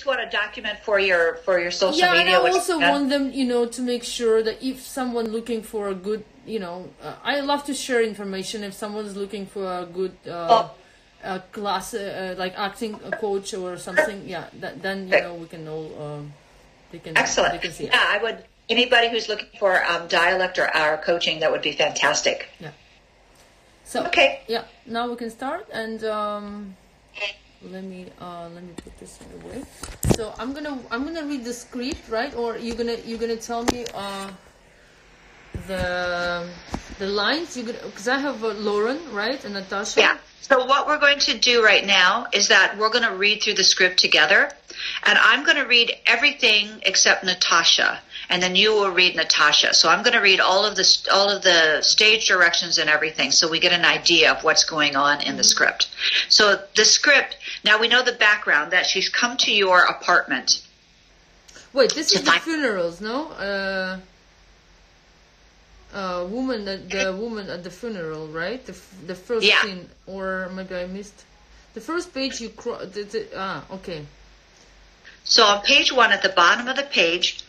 want to document for your social media. Yeah, and I also want them, to make sure that if someone looking for a good, I love to share information. If someone's looking for a good class, like acting coach or something, then we can know. They can. Excellent. They can see it. Yeah, I would. Anybody who's looking for dialect or our coaching, that would be fantastic. Yeah. So okay. Yeah. Now we can start, and let me put this away. So I'm gonna read the script, right? Or you're gonna tell me the lines. Because I have Lauren, right, and Natasha. Yeah. So what we're going to do right now is that we're going to read through the script together, and I'm going to read everything except Natasha, and then you will read Natasha. So I'm going to read all of the stage directions and everything, so we get an idea of what's going on in the script. So the script. Now we know the background, that she's come to your apartment. Wait, this is the funerals, no? The woman at the funeral, right? The first scene, or maybe I missed the first page. Okay. So on page 1, at the bottom of the page,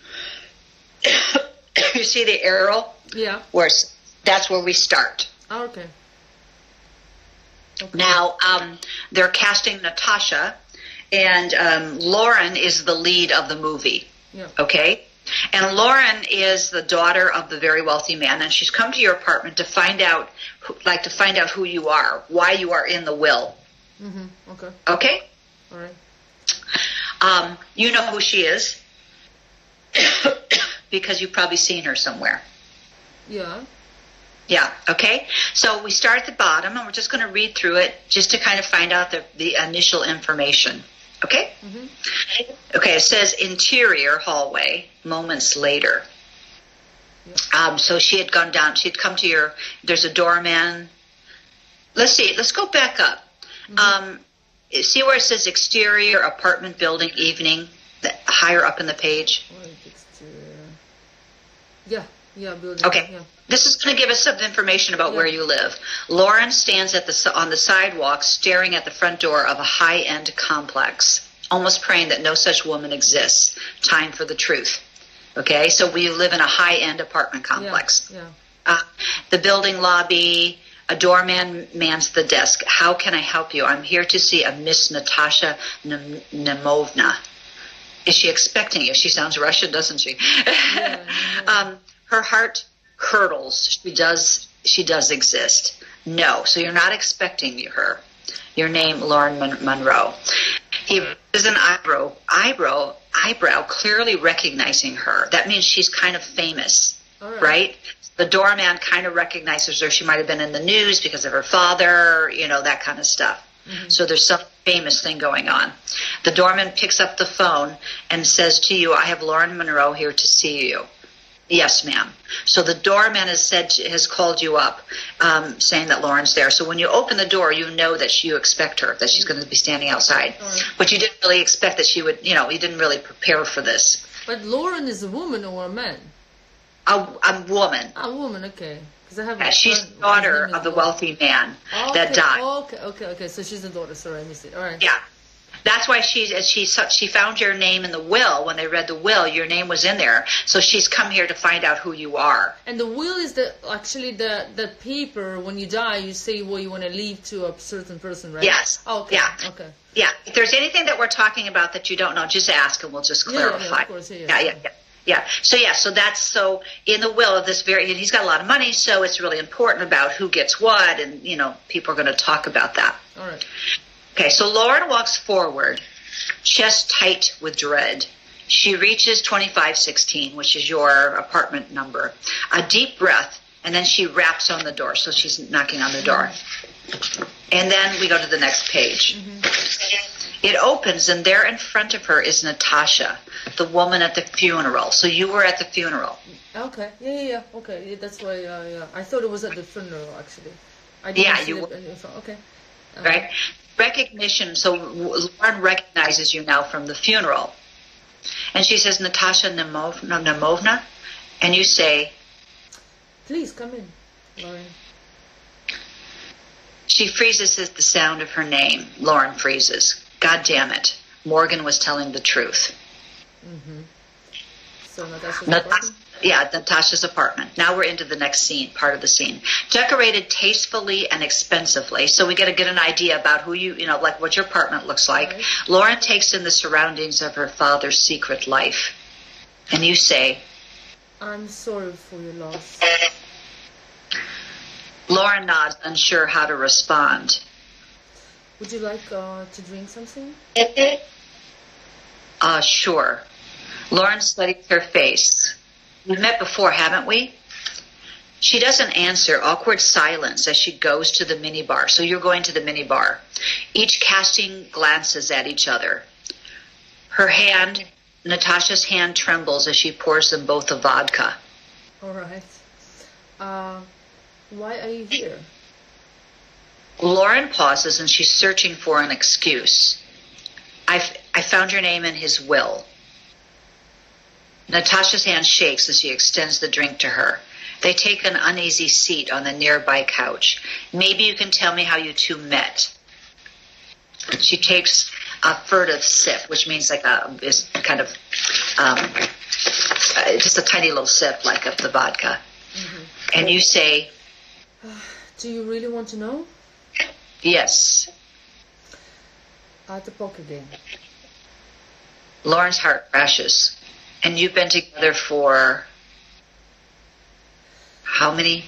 you see the arrow. Yeah. That's where we start. Oh, okay. Now they're casting Natasha, and Lauren is the lead of the movie. Yeah. Okay. And Lauren is the daughter of the very wealthy man, and she's come to your apartment to find out who you are, why you are in the will. Mm-hmm. Okay. Okay? All right. You know who she is because you've probably seen her somewhere. Yeah. Yeah, okay? So we start at the bottom, and we're just going to read through it just to kind of find out the initial information. Okay? Mm-hmm. Okay, it says interior hallway, moments later. Yeah. So she had gone down, she'd come to there's a doorman. Let's go back up. Mm-hmm. See where it says exterior, apartment building, evening, higher up in the page? Yeah, building. Okay. Yeah. This is going to give us some information about where you live. Lauren stands on the sidewalk staring at the front door of a high-end complex, almost praying that no such woman exists. Time for the truth. Okay, so we live in a high-end apartment complex. Yeah. The building lobby, a doorman mans the desk. How can I help you? I'm here to see a Miss Natasha Nemovna. Is she expecting you? She sounds Russian, doesn't she? Yeah. Her heart curdles. She does exist. No, so you're not expecting her. Your name, Lauren Monroe. He raises an eyebrow, clearly recognizing her. That means she's kind of famous, right? The doorman kind of recognizes her. She might have been in the news because of her father, that kind of stuff. Mm-hmm. So there's some famous thing going on. The doorman picks up the phone and says to you, I have Lauren Monroe here to see you. Yes, ma'am. So the doorman has called you up, saying that Lauren's there. So when you open the door, you know that you expect her, that she's going to be standing outside. Right. But you didn't really expect that she would, you didn't really prepare for this. But Lauren is a woman or a man? A woman. A woman, okay. Because she's the daughter of the wealthy man that died. Okay. So she's the daughter. Sorry, I missed it. All right. Yeah. That's why she found your name in the will. When they read the will, your name was in there. So she's come here to find out who you are. And the will is actually the paper. When you die, you say what you want to leave to a certain person, right? Yes. Oh, okay. Yeah. Okay. Yeah. If there's anything that we're talking about that you don't know, just ask and we'll just clarify. Yeah, of course. Yeah. Yeah. So in the will of this and he's got a lot of money, so it's really important about who gets what, and people are going to talk about that. All right. Okay, so Lauren walks forward, chest tight with dread. She reaches 2516, which is your apartment number. A deep breath, and then she raps on the door. So she's knocking on the door. And then we go to the next page. Mm-hmm. It opens, and there in front of her is Natasha, the woman at the funeral. So you were at the funeral. Okay. Yeah. Okay. That's why. I thought it was at the funeral, actually. I didn't see you were. Okay. Right. Recognition. So Lauren recognizes you now from the funeral, and she says, Natasha Nemovna, and you say, please come in, Lauren. She freezes at the sound of her name. Lauren freezes. God damn it. Morgan was telling the truth. Mm-hmm. So Natasha's apartment. Now we're into the next scene, part of the scene. Decorated tastefully and expensively. So we got to get an idea about who like what your apartment looks like. Right. Lauren takes in the surroundings of her father's secret life. And you say, I'm sorry for your loss. Lauren nods, unsure how to respond. Would you like to drink something? Sure. Lauren studies her face. We've met before, haven't we? She doesn't answer. Awkward silence as she goes to the minibar. So you're going to the minibar. Each casting glances at each other. Natasha's hand trembles as she pours them both a vodka. All right. Why are you here? Lauren pauses and she's searching for an excuse. I found your name in his will. Natasha's hand shakes as she extends the drink to her. They take an uneasy seat on the nearby couch. Maybe you can tell me how you two met. She takes a furtive sip, which means is kind of just a tiny little sip, like of the vodka. Mm-hmm. And you say, do you really want to know? Yes. At the poker game. Lauren's heart crashes. And you've been together for how many?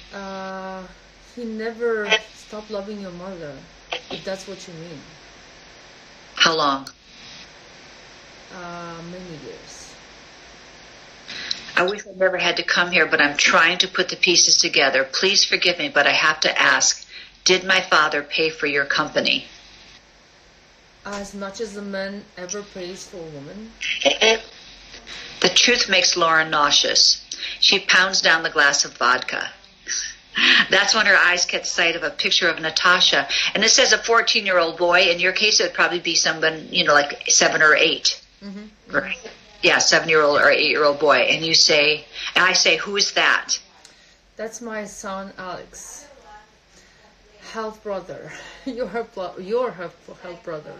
He never stopped loving your mother, if that's what you mean. How long? Many years. I wish I never had to come here, but I'm trying to put the pieces together. Please forgive me, but I have to ask, did my father pay for your company? As much as a man ever pays for a woman. The truth makes Lauren nauseous. She pounds down the glass of vodka. That's when her eyes catch sight of a picture of Natasha. And this says a 14-year-old boy. In your case, it would probably be someone, like 7 or 8. Mm-hmm. Right? Yeah, 7-year-old or 8-year-old boy. And I say, who is that? That's my son, Alex. Half brother. You're her half brother.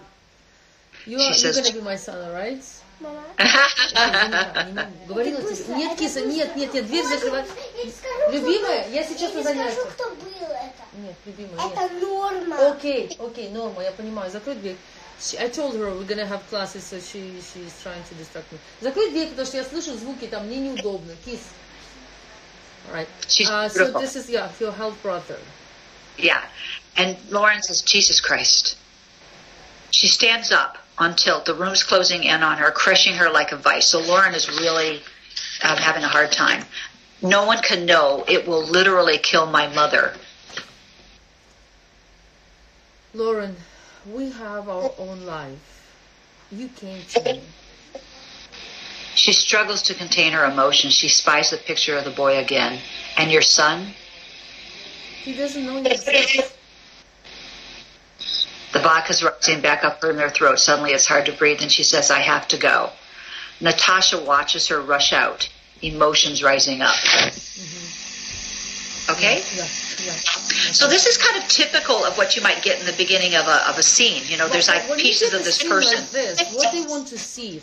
You're going to be my son, all right? Мама? Говорила тебе. Нет, киса, нет, дверь закрывай. Любимая, я сейчас на занятии. Скажу, кто был это. Нет, любимая, нет. Это норма. Окей, норма, я понимаю. Закрой дверь. I told her we're gonna have classes, so she's trying to distract me. Закрой дверь, потому что я слышу звуки, там мне неудобно. Kiss. All right. So this is your half brother. Yeah, and Lauren says, Jesus Christ. She stands up on tilt. The room's closing in on her, crushing her like a vice. So Lauren is really having a hard time. No one can know. It will literally kill my mother. Lauren, we have our own life. You came to me. She struggles to contain her emotions. She spies the picture of the boy again. And your son? He doesn't know you exist. The vodka's rising back up in her throat. Suddenly it's hard to breathe, and she says, I have to go. Natasha watches her rush out, emotions rising up. Mm-hmm. Okay? Yeah. So this is kind of typical of what you might get in the beginning of a scene. There's pieces of this person. Like this, what they want to see,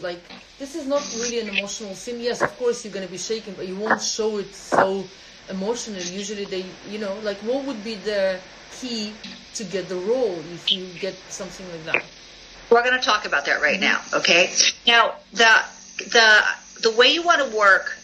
this is not really an emotional scene. Yes, of course you're going to be shaking, but you won't show it so emotional. Usually they, what would be the key to get the role if you get something like that? We're going to talk about that right now, okay? Now, the way you want to work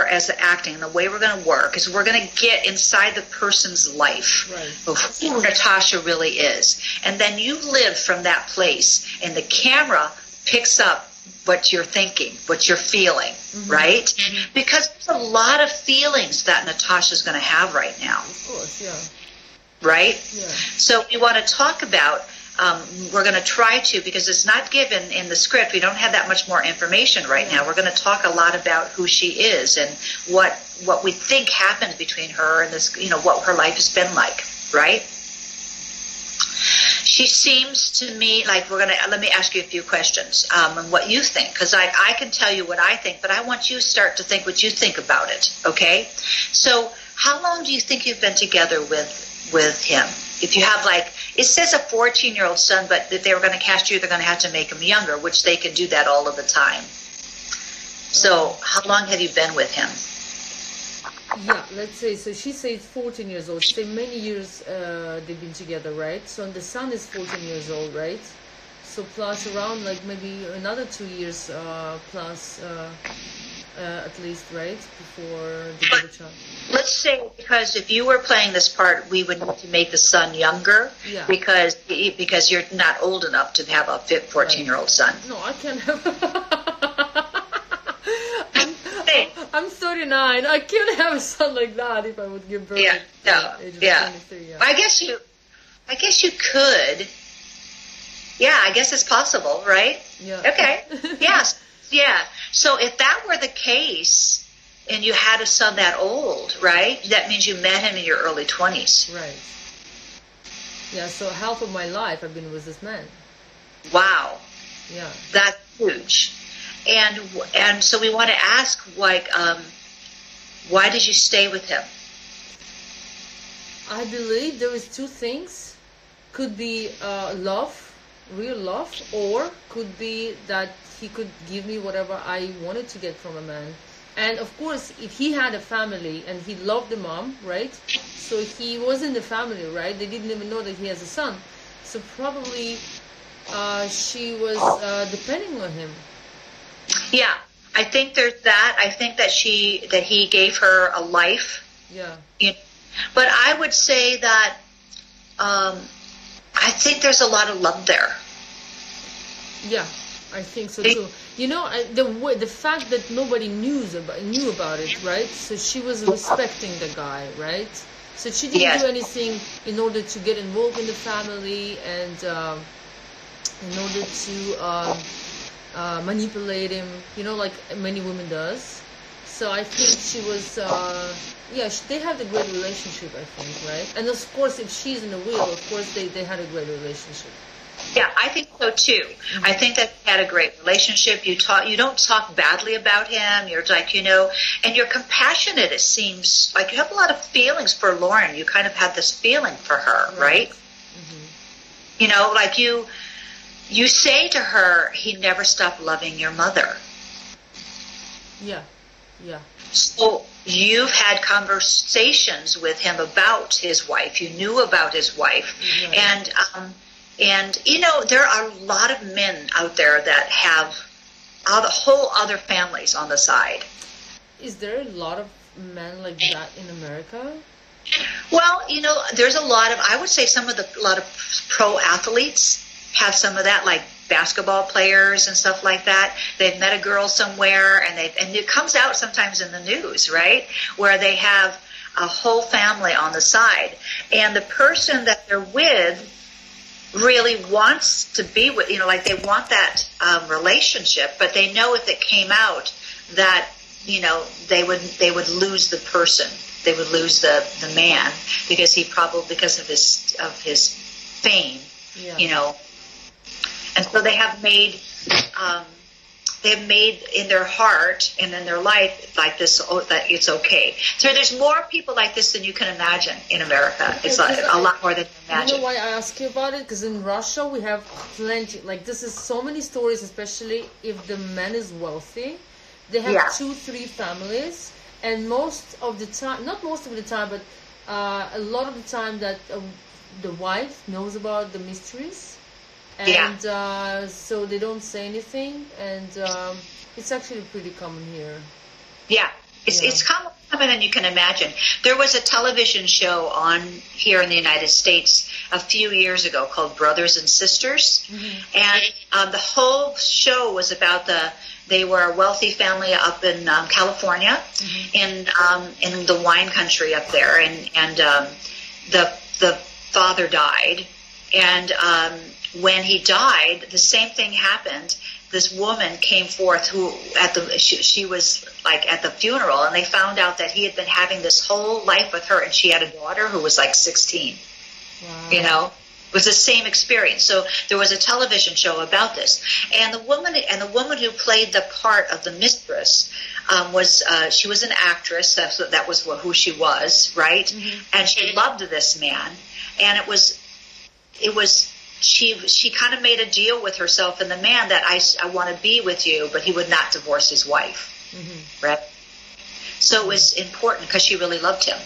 as acting, the way we're going to work is we're going to get inside the person's life of who Natasha really is. And then you live from that place, and the camera picks up what you're thinking, what you're feeling, right? Mm-hmm. Because there's a lot of feelings that Natasha's going to have right now. Of course, yeah. Right? Yeah. So we want to talk about, we're going to try to, because it's not given in the script, we don't have that much more information right now. We're going to talk a lot about who she is and what we think happened between her and this, what her life has been like, right? She seems to me like let me ask you a few questions and what you think, because I can tell you what I think, but I want you to start to think what you think about it, okay? So how long do you think you've been together with him? If you have it says a 14-year-old son, but if they were going to cast you, they're going to have to make him younger, which they can do that all of the time. So how long have you been with him? Yeah, let's say, so she says 14 years old. She said many years they've been together, right? So the son is 14 years old, right? So plus around like maybe another 2 years plus at least, right? Before the other child. Let's say, because if you were playing this part, we would need to make the son younger, yeah. because you're not old enough to have a 14-year-old son. No, I can't have... I'm 39. I can't have a son like that if I would give birth at the age of 23. Yeah. I guess you could. Yeah, I guess it's possible, right? Yeah. Okay. Yes. Yeah. So if that were the case, and you had a son that old, right? That means you met him in your early 20s. Right. Yeah. So half of my life I've been with this man. Wow. Yeah. That's huge. And so we want to ask, like, why did you stay with him? I believe there is two things. Could be love, real love, or could be that he could give me whatever I wanted to get from a man. And of course, if he had a family and he loved the mom, right? So he was in the family, right? They didn't even know that he has a son. So probably she was depending on him. Yeah, I think there's that. I think that he gave her a life. Yeah. But I would say that I think there's a lot of love there. Yeah, I think so too. You know, the fact that nobody knew about it, right? So she was respecting the guy, right? So she didn't do anything in order to get involved in the family and in order to manipulate him, you know, like many women does. So I think she was, they had a great relationship, I think, right? And of course, if she's in the wheel, of course they had a great relationship. Yeah, I think so too. Mm-hmm. I think that they had a great relationship. You don't talk badly about him. You're like, and you're compassionate. It seems like you have a lot of feelings for Lauren. You kind of had this feeling for her, right? Mm-hmm. Like you say to her, he never stopped loving your mother. Yeah. So you've had conversations with him about his wife. You knew about his wife. Right. And there are a lot of men out there that have whole other families on the side. Is there a lot of men like that in America? Well, there's a lot of, I would say a lot of pro athletes have some of that, like basketball players and stuff like that. They've met a girl somewhere and it comes out sometimes in the news, right? Where they have a whole family on the side. And the person that they're with really wants to be with, like they want that relationship, but they know if it came out that, they would lose the person. They would lose the man because of his fame, And so they have made in their heart and in their life like this, that it's okay. So there's more people like this than you can imagine in America. It's a lot more than you imagine. You know why I ask you about it? Because in Russia we have plenty. Like this is so many stories, especially if the man is wealthy. They have 2-3 families, and most of the time, not most of the time, but a lot of the time that the wife knows about the mysteries. And so they don't say anything, and it's actually pretty common here. Yeah, it's common than you can imagine. There was a television show on here in the United States a few years ago called Brothers and Sisters, and the whole show was about they were a wealthy family up in California, in the wine country up there, and the father died, and when he died, the same thing happened. This woman came forth she was like at the funeral, and they found out that he had been having this whole life with her, and she had a daughter who was like 16. Wow. It was the same experience. So there was a television show about this, and the woman who played the part of the mistress she was an actress. That was who she was, right? And she loved this man, and it was it was, she kind of made a deal with herself and the man that I want to be with you, but he would not divorce his wife. Right? So it was important because she really loved him.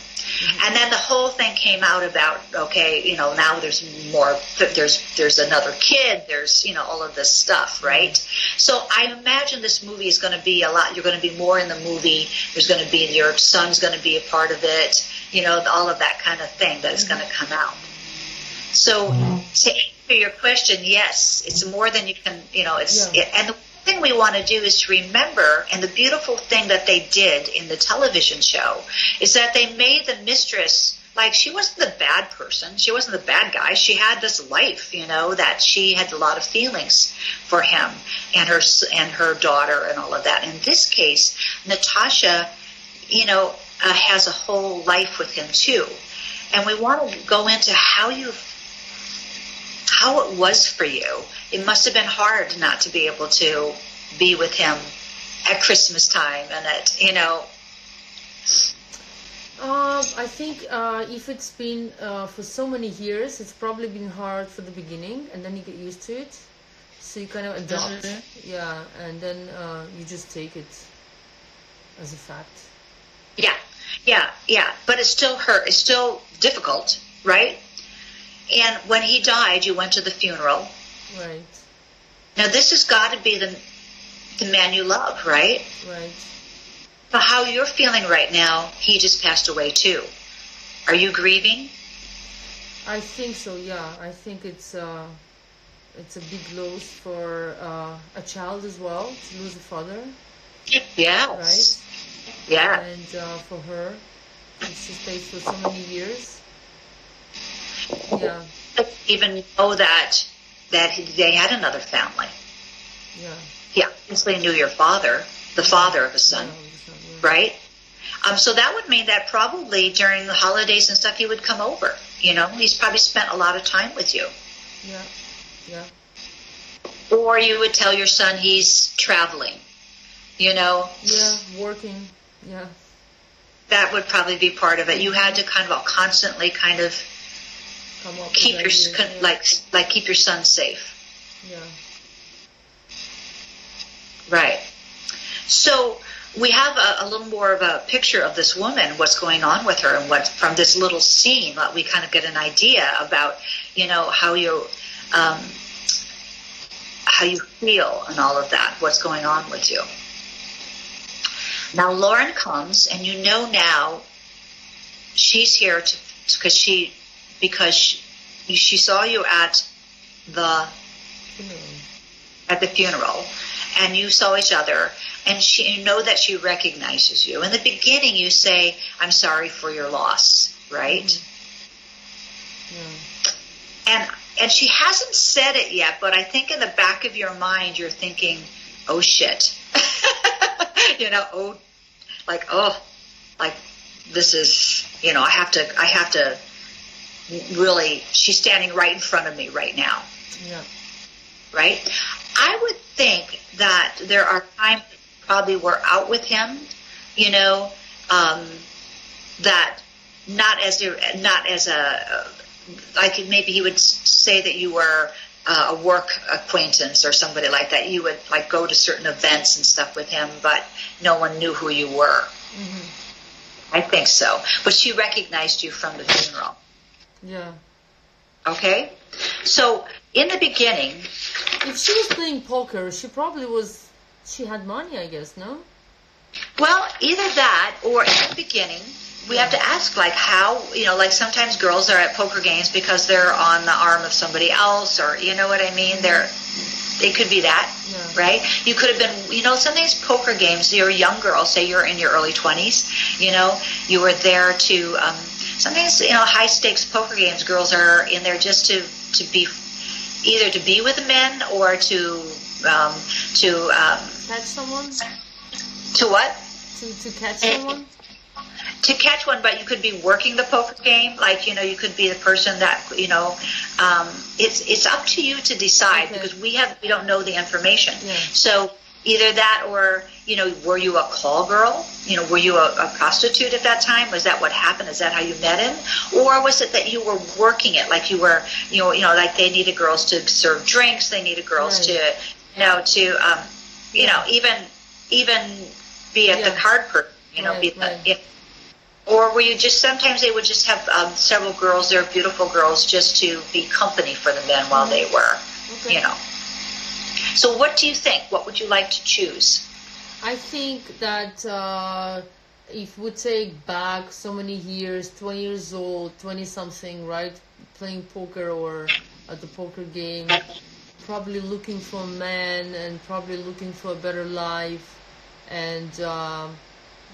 And then the whole thing came out about, okay, you know, now there's more, there's another kid, there's, you know, all of this stuff, right? So I imagine this movie is going to be a lot, you're going to be more in the movie, there's going to be, your son's going to be a part of it, you know, all of that kind of thing that is going to come out. So to answer your question, yes, it's more than you can, you know, and the thing we want to do is to remember, and the beautiful thing that they did in the television show is that they made the mistress, like, she wasn't the bad person, she wasn't the bad guy, she had this life, you know, that she had a lot of feelings for him and her daughter and all of that. In this case, Natasha, you know, has a whole life with him too, and we want to go into how it was for you. It must have been hard not to be able to be with him at Christmas time and at, you know. I think if it's been for so many years, it's probably been hard for the beginning, and then you get used to it. So you kind of adopt, and then you just take it as a fact. Yeah. But it's still hurt. It's still difficult, right? And when he died, you went to the funeral. Right. Now this has got to be the man you love, right? Right. But how you're feeling right now, he just passed away too. Are you grieving? I think so, yeah. I think it's a big loss for a child as well, to lose a father. Yes. Right? Yeah. And for her, she stayed for so many years. Yeah. Even know that they had another family. Yeah. Obviously knew your father, the father of his son, right? So that would mean that probably during the holidays and stuff, he would come over. You know, he's probably spent a lot of time with you. Yeah. Or you would tell your son he's traveling. You know. Yeah, working. Yeah. That would probably be part of it. You had to kind of constantly kind of keep your keep your son safe. Yeah. Right. So we have a little more of a picture of this woman, what's going on with her, and what from this little scene, we kind of get an idea about, you know, how you feel and all of that, what's going on with you. Now Lauren comes, and you know now she's here because she saw you at the funeral, and you saw each other, and you know that she recognizes you. In the beginning, you say, "I'm sorry for your loss," right? Mm-hmm. And she hasn't said it yet, but I think in the back of your mind, you're thinking, "Oh shit," you know, this is, you know, I have to. Really, she's standing right in front of me right now. Yeah. Right? I would think that there are times you probably were out with him, you know, that not as a like maybe he would say that you were a work acquaintance or somebody like that. You would like go to certain events and stuff with him, but no one knew who you were. Mm-hmm. I think so. But she recognized you from the funeral. Yeah. Okay? So, in the beginning... If she was playing poker, she had money, I guess, no? Well, either that, or in the beginning, we have to ask, like, how, you know, like sometimes girls are at poker games because they're on the arm of somebody else, or, you know what I mean? It could be that, right? You could have been, you know, sometimes poker games, you're a young girl, say you're in your early 20s, you know, you were there to... sometimes, you know, high-stakes poker games, girls are in there just to be, either to be with men or to catch someone? To what? To catch someone? To catch one, but you could be working the poker game. Like, you know, you could be the person that, you know, it's up to you to decide because we don't know the information. Yeah. So Either that or, were you a call girl? Were you a prostitute at that time? Was that what happened? Is that how you met him? Or was it that you were working it, like you were, like they needed girls to serve drinks, they needed girls to, even be at the card person, or were you just, sometimes they would just have several girls, they're beautiful girls, just to be company for the men while they were, So what do you think? What would you like to choose? I think that if we take back so many years, 20 years old, 20-something, right, playing poker or at the poker game, probably looking for a man and probably looking for a better life, and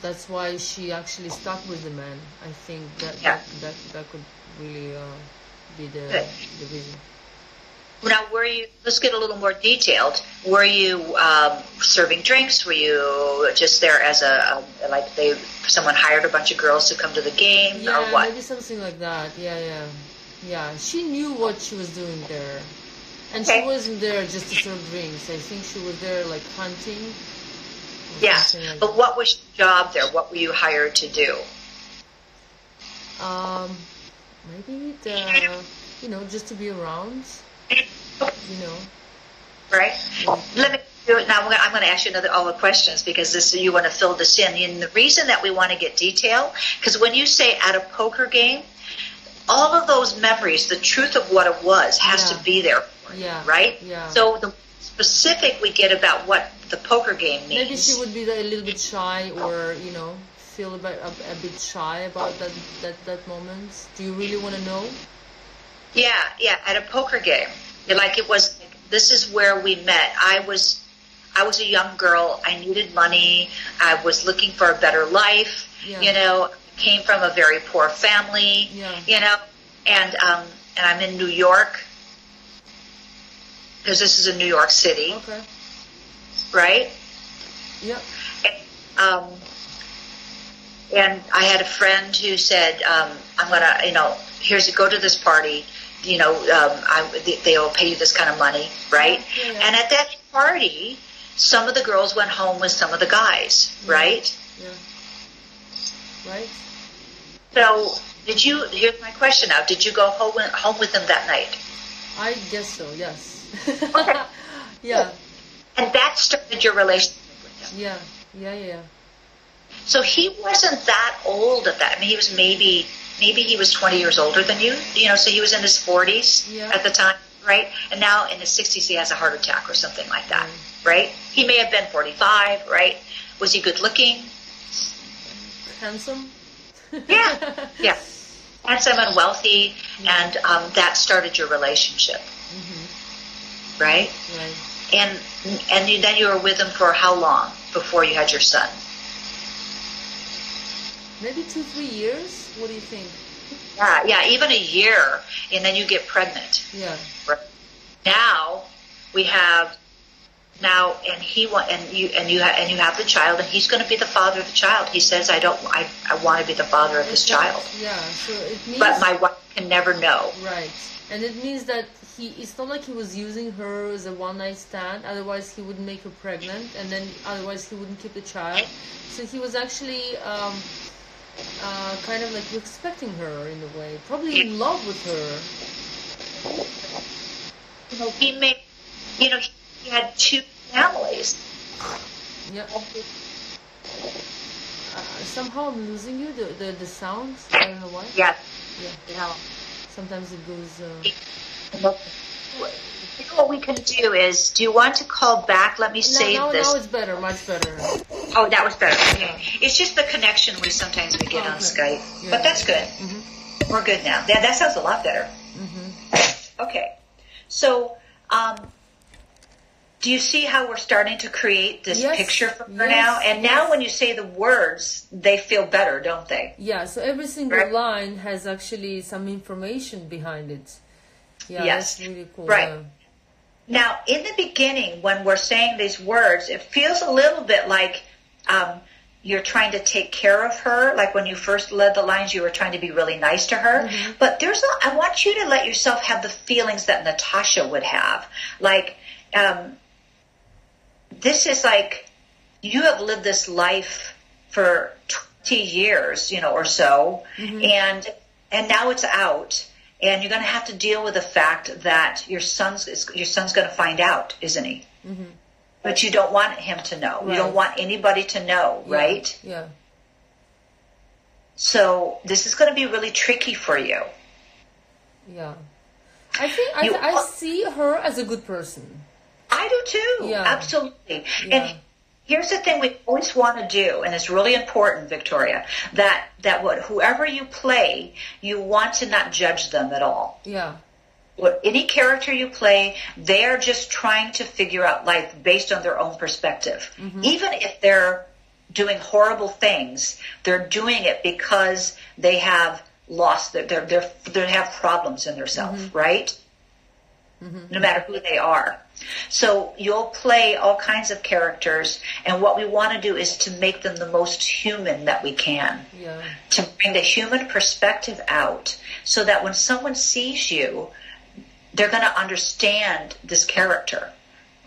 that's why she actually stuck with the man. I think that could really be the reason. Now, let's get a little more detailed. Were you serving drinks? Were you just there as someone hired a bunch of girls to come to the game, or what? Maybe something like that. Yeah. She knew what she was doing there. And she wasn't there just to serve drinks. I think she was there like hunting. Yes, but what was your job there? What were you hired to do? Maybe just to be around. Right. Let me do it now. I'm going to ask you all the questions because you want to fill this in. And the reason that we want to get detail, because when you say at a poker game, all of those memories, the truth of what it was, has to be there. Right. Yeah. So the specific we get about what the poker game means. Maybe she would be a little bit shy, or feel a bit shy about that moment. Do you really want to know? Yeah, at a poker game. This is where we met. I was a young girl. I needed money. I was looking for a better life. Came from a very poor family. And I'm in New York because this is in New York City. Okay. Right? Yep. And I had a friend who said, I'm gonna, go to this party. They'll pay you this kind of money, right? Yeah. And at that party, some of the girls went home with some of the guys, right? Yeah. Right. So, here's my question now, did you go home with them that night? I guess so, yes. Okay. Yeah. And that started your relationship with him? Yeah. So he wasn't that old at that. I mean, he was maybe he was 20 years older than you, so he was in his 40s at the time, right? And now in his 60s he has a heart attack or something like that, right? He may have been 45, right? Was he good looking? Handsome? Yeah. Handsome and wealthy, and that started your relationship, right? Right. And then you were with him for how long before you had your son? Maybe 2-3 years. What do you think? Yeah, even a year, and then you get pregnant. Yeah. Right. Now we have and you have the child, and he's going to be the father of the child. He says, I want to be the father of this child. Yeah. So it means. But my wife can never know. Right, and it means that it's not like he was using her as a one-night stand. Otherwise, he wouldn't make her pregnant, and then otherwise he wouldn't keep the child. So he was actually. Kind of like respecting her in a way, probably in love with her. He had 2 families. Yeah. Somehow I'm losing you, the sound. I don't know why. Yeah. Sometimes it goes. What we can do is, do you want to call back? Let me save this. Now it's better, much better. Oh, that was better. Okay. It's just the connection we sometimes get on Skype. Yeah. But that's good. Mm-hmm. We're good now. Yeah, that sounds a lot better. Mm-hmm. Okay. So, do you see how we're starting to create this picture for her now? And now when you say the words, they feel better, don't they? Yeah, so every single line has actually some information behind it. Yeah, yes. That's really cool. Right. Now, in the beginning, when we're saying these words, it feels a little bit like you're trying to take care of her. Like when you first led the lines, you were trying to be really nice to her. Mm-hmm. But I want you to let yourself have the feelings that Natasha would have. Like, this is like, you have lived this life for 20 years, or so, and now it's out, and you're going to have to deal with the fact that your son's going to find out, isn't he? But you don't want him to know. Right. You don't want anybody to know, right? Yeah. So this is going to be really tricky for you. Yeah. I think I see her as a good person. I do too. Yeah. Absolutely. Yeah. And here's the thing we always want to do, and it's really important, Victoria, that whoever you play, you want to not judge them at all. Yeah. Any character you play, they're just trying to figure out life based on their own perspective. Even if they're doing horrible things, they're doing it because they have lost they have problems in themselves, right? No matter who they are. So you'll play all kinds of characters, and what we want to do is to make them the most human that we can. Yeah. To bring the human perspective out, so that when someone sees you, they're going to understand this character,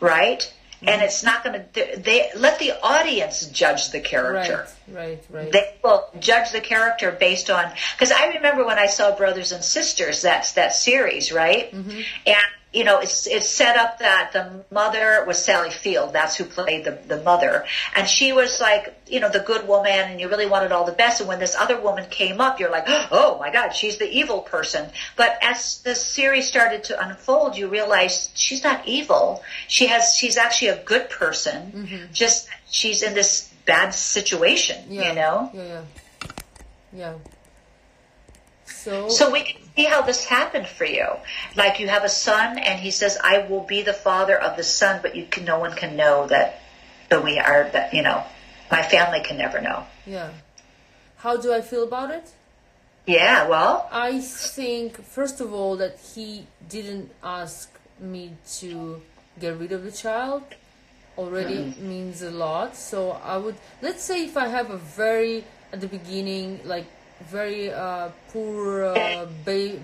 right? And it's not going to, they let the audience judge the character. Right. They will judge the character based on, because I remember when I saw Brothers and Sisters, that series, right? And, it's set up that the mother was Sally Field. That's who played the mother. And she was like, the good woman, and you really wanted all the best. And when this other woman came up, you're like, oh my God, she's the evil person. But as the series started to unfold, you realize she's not evil. She's actually a good person. Just she's in this bad situation, Yeah. So we can see how this happened for you. Like you have a son, and he says, "I will be the father of the son," but no one can know that we are. That my family can never know. Yeah. How do I feel about it? Yeah. Well, I think first of all that he didn't ask me to get rid of the child. Already means a lot. So I would, let's say if I have a very at the beginning like very poor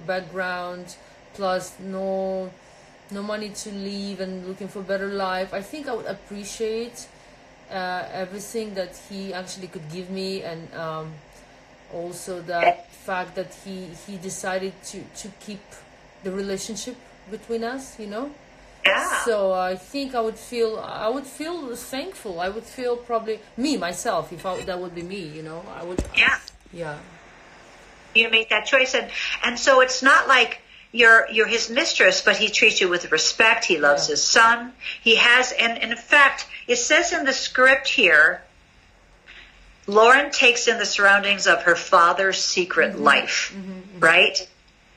background, plus no money to live and looking for better life, I think I would appreciate everything that he actually could give me, and also that fact that he decided to keep the relationship between us, Yeah. So I think I would feel thankful. I would feel probably myself if that would be me, I would. Yeah. You make that choice, and so it's not like you're his mistress, but he treats you with respect. He loves his son. He has, and in fact, it says in the script here, Lauren takes in the surroundings of her father's secret life, right?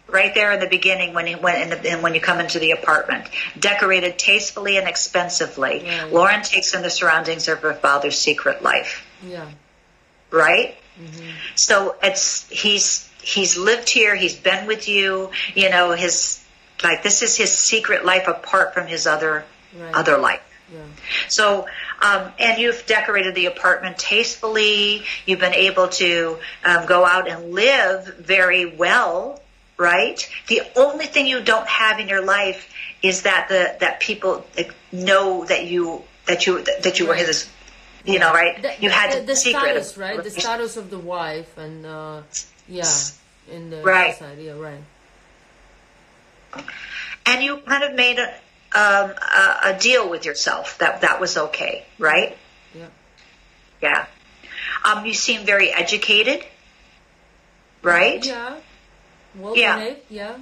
Right there in the beginning when you come into the apartment, decorated tastefully and expensively. Yeah. Lauren takes in the surroundings of her father's secret life. Yeah. Right? So he's lived here, he's been with you, this is his secret life apart from his other life. Yeah. So and you've decorated the apartment tastefully, you've been able to go out and live very well, right? The only thing you don't have in your life is that people know that you were his. Right? You had the secret status, right? The status of the wife, and in the society, right? And you kind of made a deal with yourself that was okay, right? Yeah. Yeah. You seem very educated, right? Yeah. Well behaved, yeah.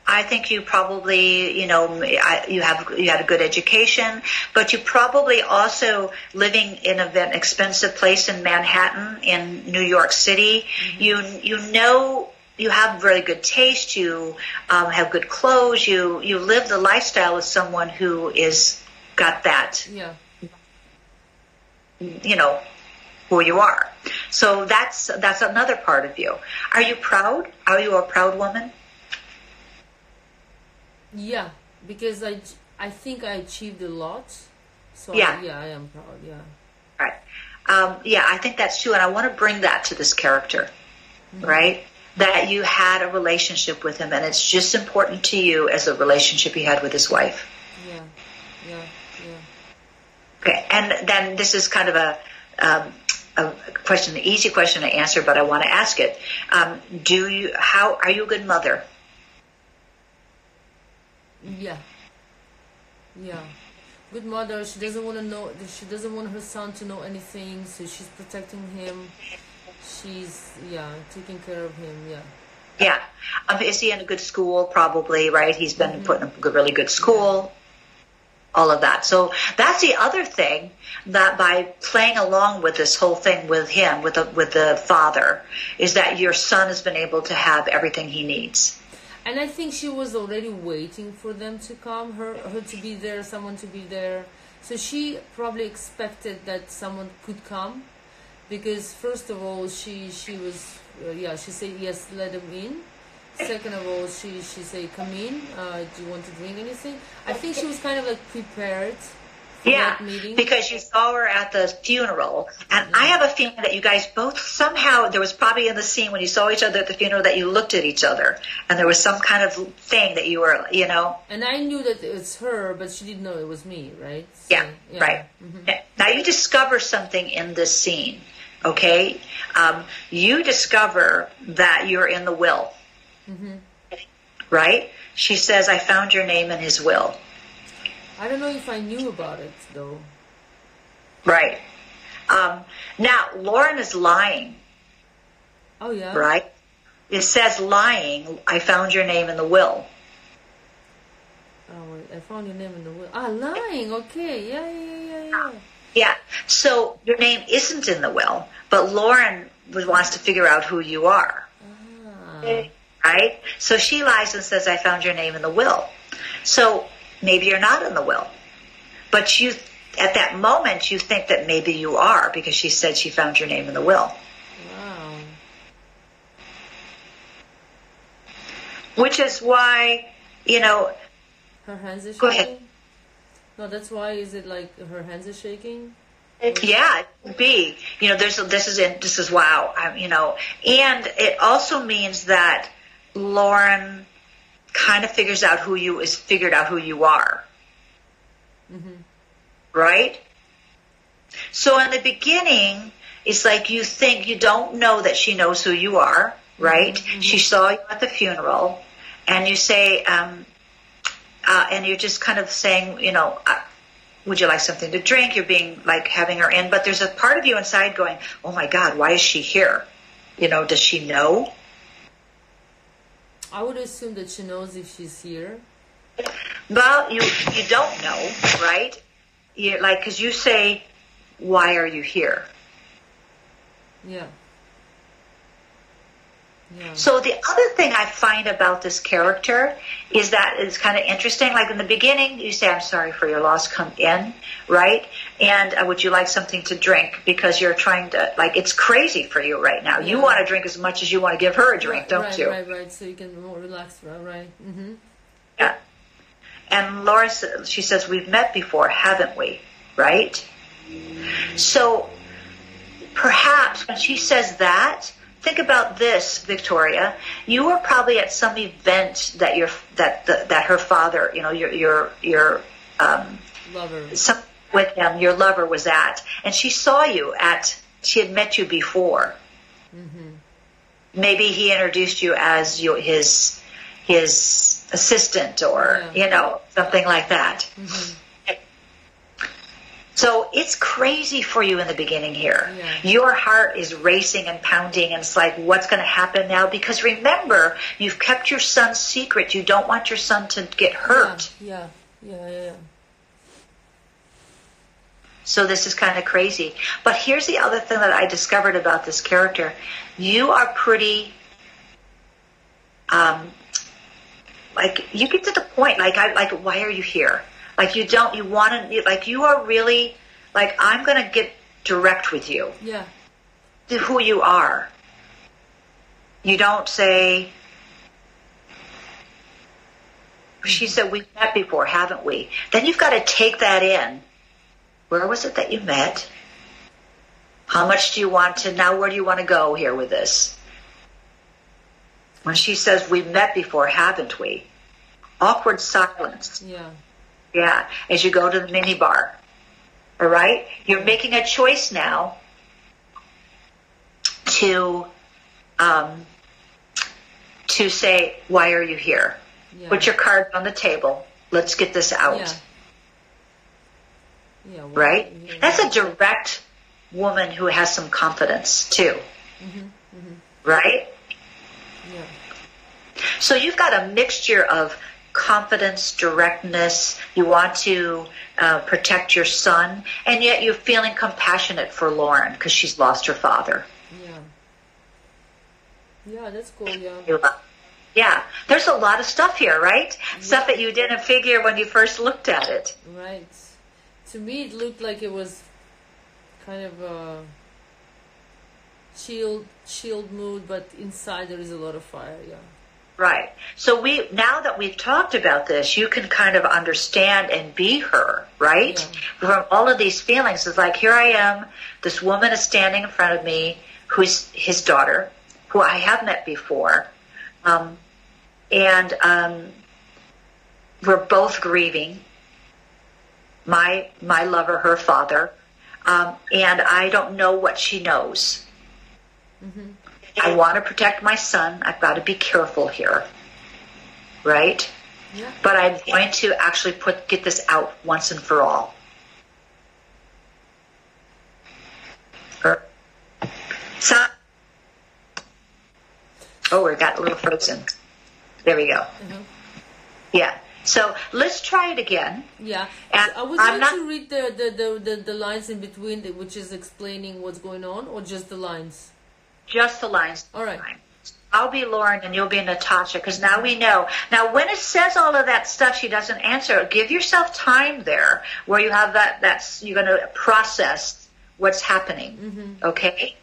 I think you probably, you had a good education, but you probably also living in an expensive place in Manhattan, in New York City. You have very good taste. You have good clothes. You live the lifestyle of someone who is got that. Yeah. Who you are. So that's another part of you. Are you proud? Are you a proud woman? Yeah, because I think I achieved a lot. So Yeah. I am proud. Yeah. Right. I think that's true, and I want to bring that to this character, right? That you had a relationship with him, and it's just important to you as a relationship he had with his wife. Yeah. Okay, and then this is kind of a question, an easy question to answer, but I want to ask it. How are you a good mother? Yeah. Good mother. She doesn't want to know. She doesn't want her son to know anything, so she's protecting him. She's taking care of him. Yeah. Is he in a good school? Probably, right? He's been put in a really good school. All of that. So that's the other thing, that by playing along with this whole thing with him, with the father, is that your son has been able to have everything he needs. And I think she was already waiting for them to come, her to be there, someone to be there. So she probably expected that someone could come, because first of all, she was, she said yes, let him in. Second of all, she said, come in, do you want to drink anything? I think she was kind of like prepared for that meeting. Because you saw her at the funeral, and I have a feeling that you guys both somehow, there was probably in the scene when you saw each other at the funeral that you looked at each other, and there was some kind of thing that you were, And I knew that it's her, but she didn't know it was me, right? So, right. Mm-hmm. Now you discover something in this scene, okay? You discover that you're in the will. Mm-hmm. Right? She says, I found your name in his will. I don't know if I knew about it, though. Right. Now, Lauren is lying. Oh, yeah? Right? It says lying, I found your name in the will. Oh, wait, I found your name in the will. Lying, okay. Yeah. Yeah, so your name isn't in the will, but Lauren wants to figure out who you are. Right? So she lies and says, I found your name in the will. So maybe you're not in the will. But you, at that moment, you think that maybe you are, because she said she found your name in the will. Wow. Which is why, her hands are shaking? Go ahead. No, that's why, is it like her hands are shaking? Yeah, it could be. This is wow. And it also means that Lauren kind of figured out who you are. Mm-hmm. Right? So in the beginning, it's like you think you don't know that she knows who you are, right? Mm-hmm. She saw you at the funeral, and you say, and you're just kind of saying, would you like something to drink? You're being like having her in, but there's a part of you inside going, oh my God, why is she here? Does she know? I would assume that she knows if she's here. Well, you don't know, right? You're like, because you say, why are you here? Yeah. So the other thing I find about this character is that it's kind of interesting. Like in the beginning, you say, I'm sorry for your loss, come in, right? And would you like something to drink? Because you're trying to, it's crazy for you right now. You want to drink as much as you want to give her a drink, don't you? Right. So you can more relax, right? Mm-hmm. Yeah. And Laura, she says, we've met before, haven't we? Right? So perhaps when she says that, think about this, Victoria. You were probably at some event that her father, your lover, with him, your lover was at, and she saw you she had met you before. Mm-hmm. Maybe he introduced you as his assistant, or something like that. Mm-hmm. So it's crazy for you in the beginning here. Yeah. Your heart is racing and pounding, and it's like, what's going to happen now? Because remember, you've kept your son's secret. You don't want your son to get hurt. Yeah. So this is kind of crazy. But here's the other thing that I discovered about this character. You are pretty, you get to the point, why are you here? You are really, I'm going to get direct with you. Yeah. To who you are. You don't say, she said, we've met before, haven't we? Then you've got to take that in. Where was it that you met? How much do you want to, now where do you want to go here with this? When she says, we've met before, haven't we? Awkward silence. Yeah. Yeah, as you go to the minibar. All right? You're making a choice now to say, why are you here? Yeah. Put your cards on the table. Let's get this out. Yeah. Yeah, well, right? Yeah. That's a direct woman who has some confidence too. Right? Yeah. So you've got a mixture of confidence, directness. You want to protect your son, and yet you're feeling compassionate for Lauren because she's lost her father. Yeah. Yeah, that's cool. Yeah. Yeah. There's a lot of stuff here, right? Yeah. Stuff that you didn't figure when you first looked at it. Right. To me, it looked like it was kind of a chilled mood, but inside there is a lot of fire. Yeah. Right. So now that we've talked about this, you can kind of understand and be her, right? Yeah. From all of these feelings, it's like, here I am, this woman is standing in front of me, who's his daughter, who I have met before, and we're both grieving. My lover, her father, and I don't know what she knows. I want to protect my son. I've got to be careful here, right? Yeah. But I'm going to actually get this out once and for all. Oh, we got a little frozen. There we go. Yeah. So let's try it again. Yeah. And I would like to read the lines in between, which is explaining what's going on, or just the lines? Just the lines. All right. I'll be Lauren and you'll be Natasha, because now we know. Now, when it says all of that stuff she doesn't answer, give yourself time there where you have that's you're going to process what's happening. Okay?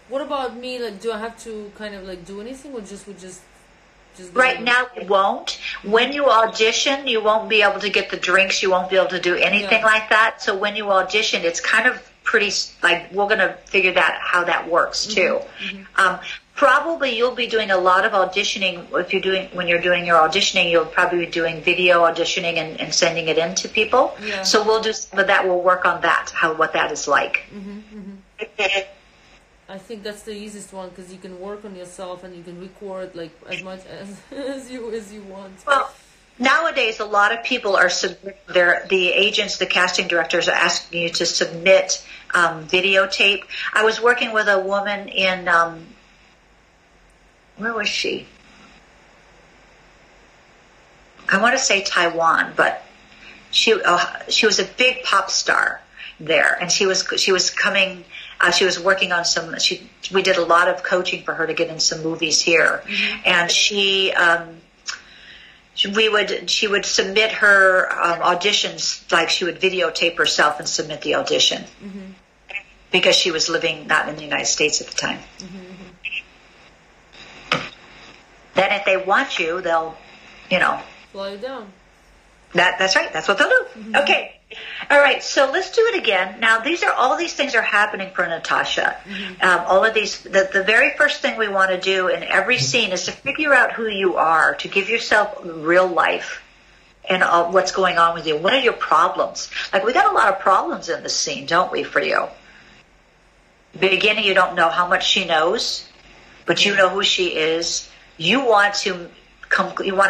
What about me? Like, do I have to kind of like do anything, or just right now you won't. When you audition, you won't be able to get the drinks. You won't be able to do anything like that. So when you audition, it's kind of pretty, like, we're going to figure that how that works too. Probably you'll be doing a lot of auditioning. When you're doing your auditioning, you'll probably be doing video auditioning and sending it in to people. Yeah. So we'll do some of that. We'll work on that, what that is like. I think that's the easiest one, because you can work on yourself and you can record like as much as you want. Well, nowadays a lot of people are the agents, the casting directors are asking you to submit videotape. I was working with a woman in where was she? I want to say Taiwan, but she was a big pop star there, and she was coming. She was working on some. We did a lot of coaching for her to get in some movies here, and she would submit her auditions, like she would videotape herself and submit the audition because she was living not in the United States at the time. Then, if they want you, they'll, fly you down. That's right. That's what they'll do. Okay. All right. So let's do it again. Now, all these things are happening for Natasha. All of these. The very first thing we want to do in every scene is to figure out who you are, to give yourself real life and what's going on with you. What are your problems? Like, we got a lot of problems in this scene, don't we, for you? Beginning, you don't know how much she knows, but you know who she is. You want to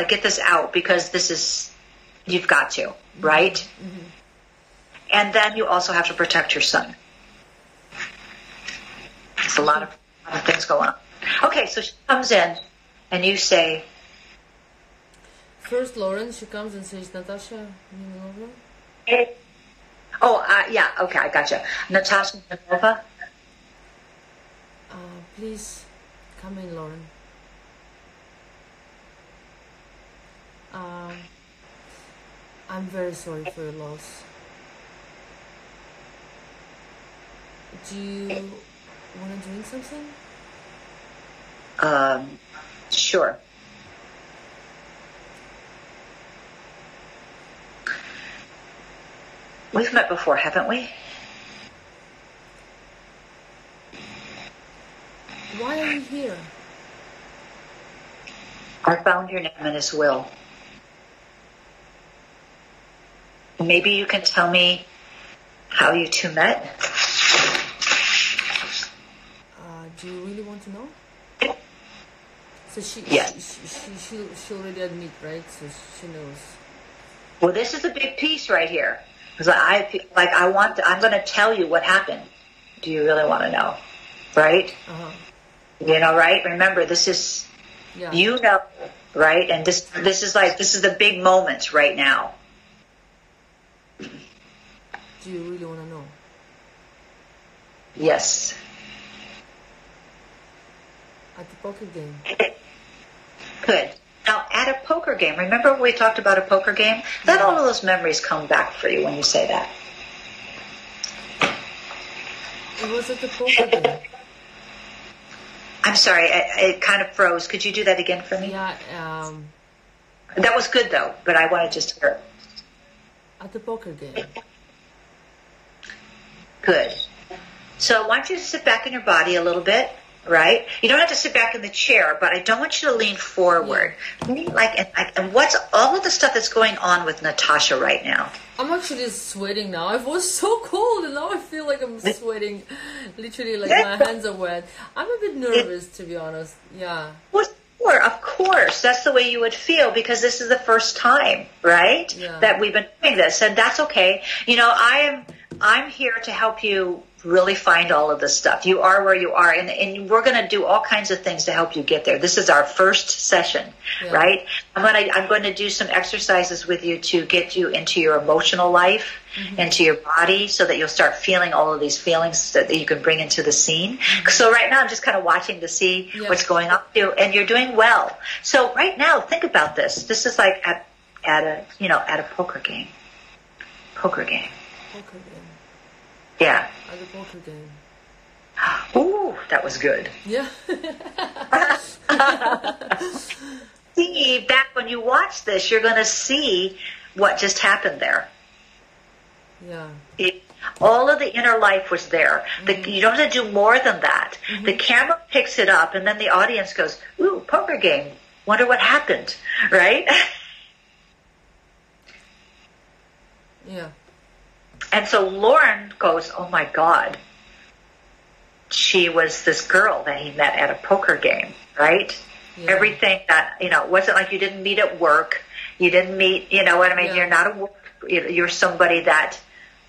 get this out because you've got to, right? And then you also have to protect your son. It's a lot of things going on. Okay, so she comes in, and you say... First, Lauren, she comes and says, Natasha, yeah, okay, I gotcha. Natasha Nova? Please, come in, Lauren. I'm very sorry for your loss. Do you want to drink something? Sure. We've met before, haven't we? Why are you here? I found your name in his will. Maybe you can tell me how you two met? Do you really want to know? So she already admit, right? So she knows. Well, this is a big piece right here. Because I'm going to tell you what happened. Do you really want to know? Right? Uh-huh. You know, right? Remember, this is, you know, right? And this is the big moments right now. Do you really want to know? Yes. At the poker game. Good. Now, at a poker game, remember we talked about a poker game? Let all of those memories come back for you when you say that. It was at the poker game. I'm sorry, it kind of froze. Could you do that again for me? Yeah. That was good, though, but I wanted just to hear. At the poker game. Good. So I want you to sit back in your body a little bit. Right? You don't have to sit back in the chair, but I don't want you to lean forward. And what's all of the stuff that's going on with Natasha right now? I'm actually sweating now. I was so cold, and now I feel like I'm sweating. Literally, like my hands are wet. I'm a bit nervous, to be honest. Yeah. Well, sure, of course. That's the way you would feel because this is the first time, right? Yeah. That we've been doing this, and that's okay. You know, I'm here to help you really find all of this stuff. You are where you are, and we're going to do all kinds of things to help you get there. This is our first session, right? I'm going to do some exercises with you to get you into your emotional life, into your body, so that you'll start feeling all of these feelings that you can bring into the scene. So right now I'm just kind of watching to see what's going on with you, and you're doing well. So right now, think about this. This is like at a poker game. Poker game. Poker game. Yeah. At the poker game. Ooh, that was good. Yeah. See, back when you watch this, you're going to see what just happened there. Yeah. All of the inner life was there. You don't have to do more than that. The camera picks it up, and then the audience goes, ooh, poker game. Wonder what happened, right? Yeah. And so Lauren goes, oh my God, she was this girl that he met at a poker game, right? Yeah. Everything that, it wasn't like you didn't meet at work. You didn't meet, you know what I mean? Yeah. You're not you're somebody that,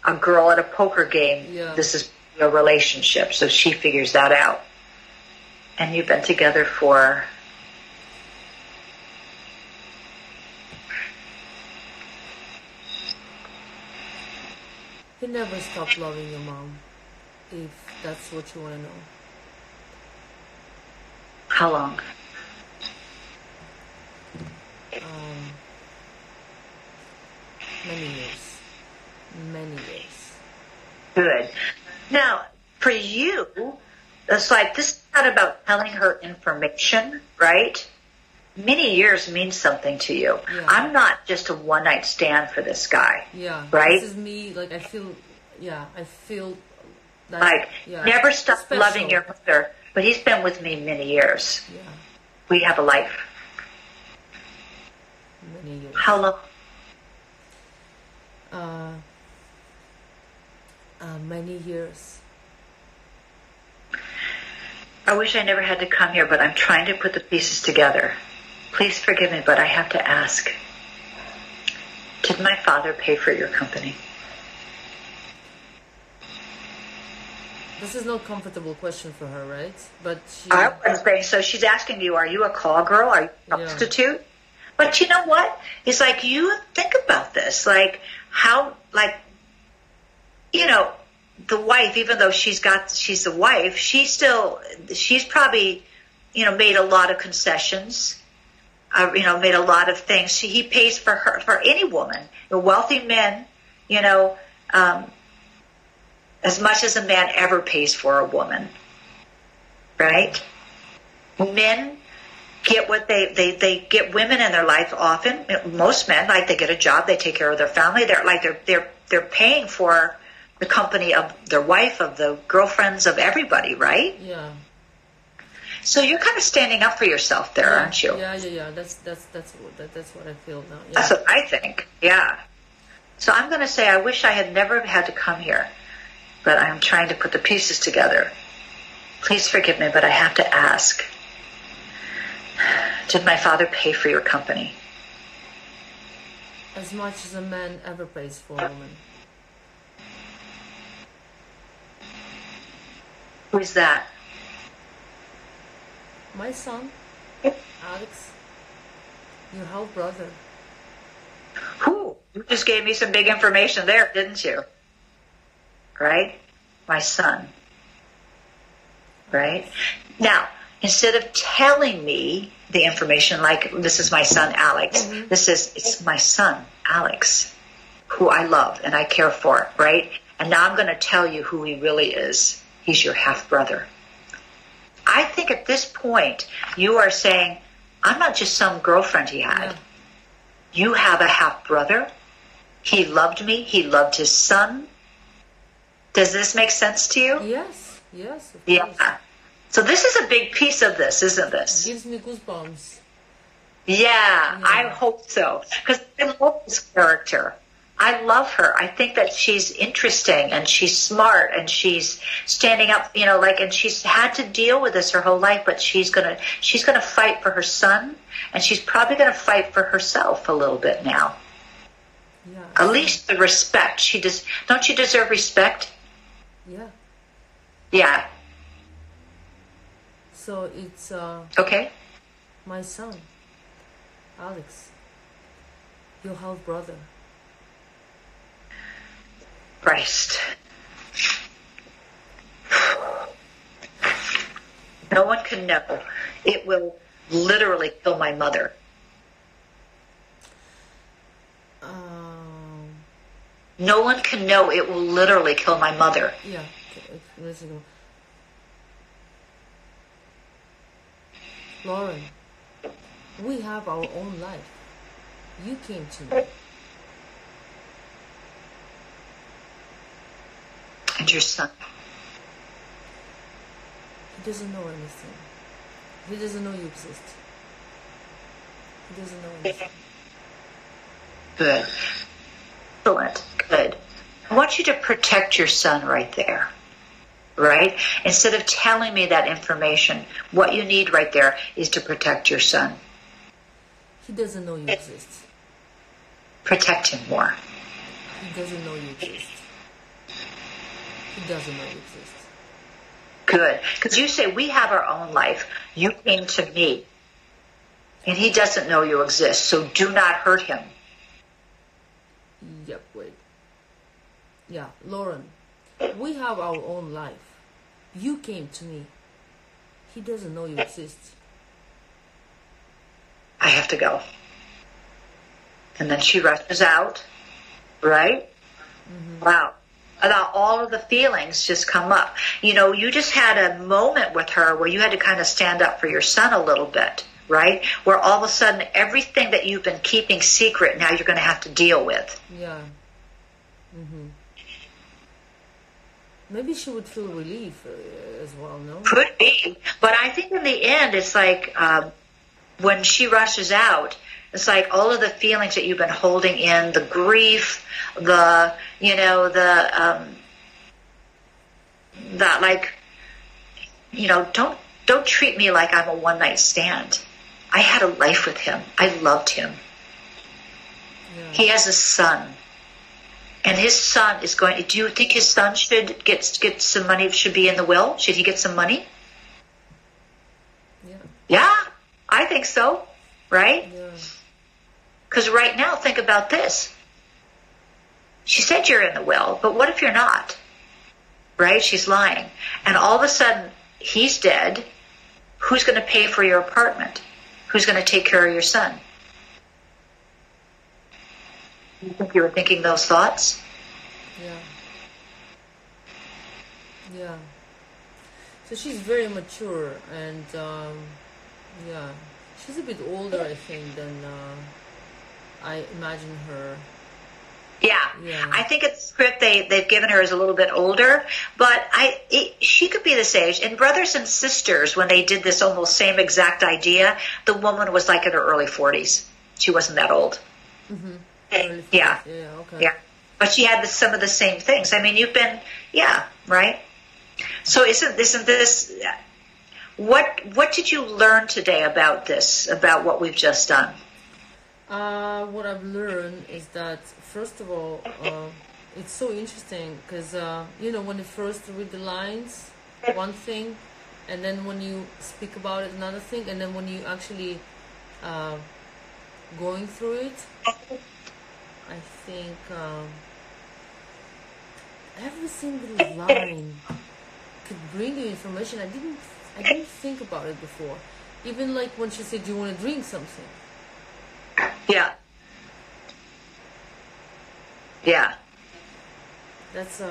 a girl at a poker game, this is your relationship. So she figures that out. And you've been together for... You never stop loving your mom, if that's what you want to know. How long? Many years. Many years. Good. Now, for you, it's like, this is not about telling her information, right? Many years means something to you. Yeah. I'm not just a one-night stand for this guy. Yeah. Right? This is me. Like, I feel that, like, never stop loving your mother. But he's been with me many years. Yeah. We have a life. Many years. How long? Many years. I wish I never had to come here, but I'm trying to put the pieces together. Please forgive me, but I have to ask. Did my father pay for your company? This is no comfortable question for her, right? But I would say so. She's asking you, are you a call girl? Are you a prostitute? But you know what? It's like, you think about this. Like, how, like, the wife, even though she's the wife, she's probably, made a lot of concessions, made a lot of things. He pays for her, for any woman. Wealthy men, as much as a man ever pays for a woman, right? Men get what they get women in their life often. Most men, like, they get a job, they take care of their family. They're paying for the company of their wife, of the girlfriends, of everybody, right? Yeah. So you're kind of standing up for yourself there, aren't you? Yeah. That's what I feel now. Yeah. That's what I think. Yeah. So I'm going to say I wish I had never had to come here, but I'm trying to put the pieces together. Please forgive me, but I have to ask. Did my father pay for your company? As much as a man ever pays for a woman. Who is that? My son, Alex, your half brother. Who? You just gave me some big information there, didn't you? Right? My son. Right? Now, instead of telling me the information like, this is my son, Alex, it's my son, Alex, who I love and I care for, right? And now I'm going to tell you who he really is. He's your half-brother. I think at this point, you are saying, I'm not just some girlfriend he had. Yeah. You have a half-brother. He loved me. He loved his son. Does this make sense to you? Yes, yes. Yeah. So this is a big piece of this, isn't this? It gives me goosebumps. Yeah, I hope so. Because I love this character. I love her. I think that she's interesting and she's smart and she's standing up, and she's had to deal with this her whole life, but she's gonna fight for her son, and she's probably gonna fight for herself a little bit now. Yeah. At least the respect. Don't you deserve respect? Yeah. Yeah. So it's okay. My son, Alex, your half brother. Christ. No one can know. It will literally kill my mother. No one can know. It will literally kill my mother. Yeah. Okay. Let's go. Lauren, we have our own life. You came to me. And your son. He doesn't know anything. He doesn't know you exist. He doesn't know anything. Good. Excellent. Good. I want you to protect your son right there. Right? Instead of telling me that information, what you need right there is to protect your son. He doesn't know you exist. Protect him more. He doesn't know you exist. He doesn't know you exist. Good. Because you say, we have our own life. You came to me. And he doesn't know you exist. So do not hurt him. Yep, wait. Yeah, Lauren, we have our own life. You came to me. He doesn't know you exist. I have to go. And then she rushes out. Right? Mm-hmm. Wow. About all of the feelings just come up. You just had a moment with her where you had to kind of stand up for your son a little bit, right? Where all of a sudden everything that you've been keeping secret, now you're going to have to deal with. Yeah. Mm-hmm. Maybe she would feel relief as well, no? Could be. But I think in the end, it's like when she rushes out, it's like all of the feelings that you've been holding in, the grief, that don't treat me like I'm a one-night stand. I had a life with him. I loved him. Yeah. He has a son. And his son is going, do you think his son should get some money, should be in the will? Should he get some money? Yeah. Yeah, I think so. Right? Yeah. Because right now, think about this. She said you're in the will, but what if you're not? Right? She's lying. And all of a sudden, he's dead. Who's going to pay for your apartment? Who's going to take care of your son? You think you were thinking those thoughts? Yeah. Yeah. So she's very mature and, yeah. She's a bit older, I think, than I imagine her. Yeah. I think it's the script they've given her is a little bit older, but she could be this age. And Brothers and Sisters, when they did this almost same exact idea, the woman was like in her early 40s. She wasn't that old. Mm-hmm. Yeah. Yeah, okay. Yeah. But she had some of the same things. I mean, you've been, yeah, right? So isn't this, what did you learn today about this, about what we've just done? What I've learned is that, first of all, it's so interesting because, when you first read the lines, one thing, and then when you speak about it, another thing, and then when you actually going through it, I think every single line could bring you information. I didn't think about it before. Even like when she said, "Do you want to drink something?" Yeah. Yeah. That's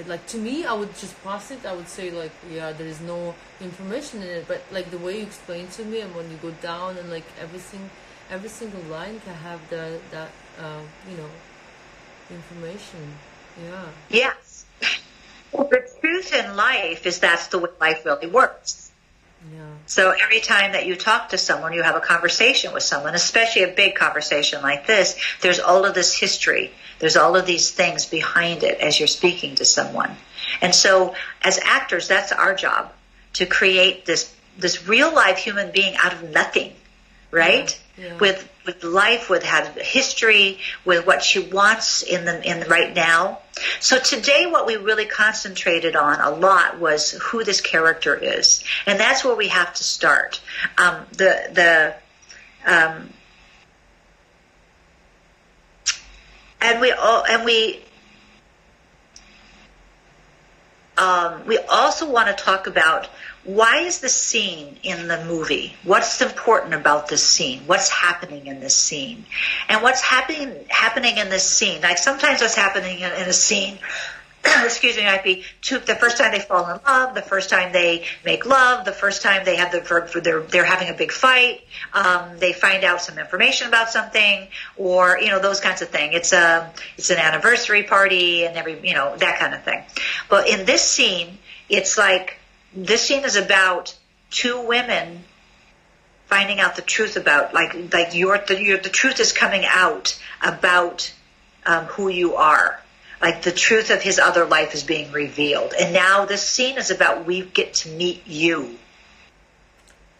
like, to me, I would just pass it. I would say like, yeah, there is no information in it, but like the way you explain to me, and when you go down and like every single line can have that information. Yeah. Yes. Well, the truth in life is that's the way life really works. Yeah. So every time that you talk to someone, you have a conversation with someone, especially a big conversation like this, there's all of this history. There's all of these things behind it as you're speaking to someone. And so as actors, that's our job, to create this real life human being out of nothing, right? Yeah. With life, with history, with what she wants in the right now. So today what we really concentrated on a lot was who this character is. And that's where we have to start. We also want to talk about, why is the scene in the movie? What's important about this scene? What's happening in this scene? And what's happening in this scene? Like sometimes what's happening in a scene, excuse me, might be the first time they fall in love, the first time they make love, the first time they have they're having a big fight, they find out some information about something, or those kinds of things. It's an anniversary party and that kind of thing. But in this scene, it's like, this scene is about two women finding out the truth about, the truth is coming out about who you are. Like the truth of his other life is being revealed. And now this scene is about, we get to meet you.